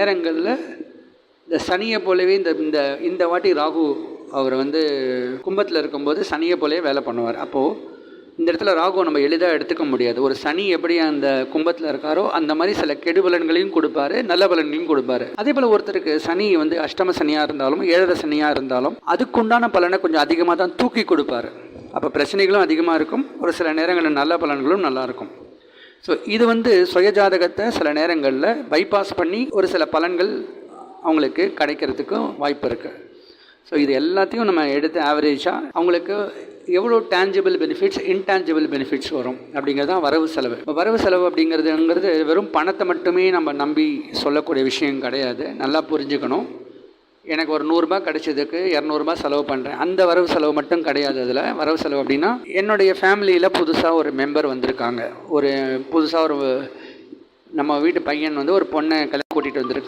நேரங்களில் இந்த சனியை போலவே இந்த இந்த இந்த வாட்டி ராகு அவர் கும்பத்தில் இருக்கும்போது சனியை போலவே வேலை பண்ணுவார். அப்போது இந்த இடத்துல ராகுவை நம்ம எளிதாக எடுத்துக்க முடியாது. ஒரு சனி எப்படி அந்த கும்பத்தில் இருக்காரோ அந்த மாதிரி சில கெடு பலன்களையும் கொடுப்பாரு, நல்ல பலன்களையும் கொடுப்பாரு. அதே போல் ஒருத்தருக்கு சனி அஷ்டம சனியாக இருந்தாலும் 7ரை சனியாக இருந்தாலும் அதுக்குண்டான பலனை கொஞ்சம் அதிகமாக தான் தூக்கி கொடுப்பாரு. அப்போ பிரச்சனைகளும் அதிகமாக இருக்கும், ஒரு சில நேரங்களில் நல்ல பலன்களும் நல்லாயிருக்கும். ஸோ இது சுயஜாதகத்தை சில நேரங்களில் பைபாஸ் பண்ணி ஒரு சில பலன்கள் அவங்களுக்கு கிடைக்கிறதுக்கும் வாய்ப்பு இருக்குது. ஸோ இது எல்லாத்தையும் நம்ம எடுத்து ஆவரேஜாக அவங்களுக்கு எவ்வளோ டேஞ்சிபிள் பெனிஃபிட்ஸ், இன்டேஞ்சிபிள் பெனிஃபிட்ஸ் வரும் அப்படிங்கிறது தான் வரவு செலவு. இப்போ வரவு செலவு அப்படிங்கிறது வெறும் பணத்தை மட்டுமே நம்ம நம்பி சொல்லக்கூடிய விஷயம் கிடையாது. நல்லா புரிஞ்சுக்கணும். எனக்கு ஒரு 100 ரூபாய் கிடைச்சதுக்கு 200 ரூபாய் செலவு பண்ணுறேன், அந்த வரவு செலவு மட்டும் கிடையாது. அதில் வரவு செலவு அப்படின்னா என்னுடைய ஃபேமிலியில் புதுசாக ஒரு மெம்பர் வந்திருக்காங்க, ஒரு புதுசாக ஒரு நம்ம வீட்டு பையன் ஒரு பொண்ணை கூட்டிகிட்டு வந்திருக்காங்க.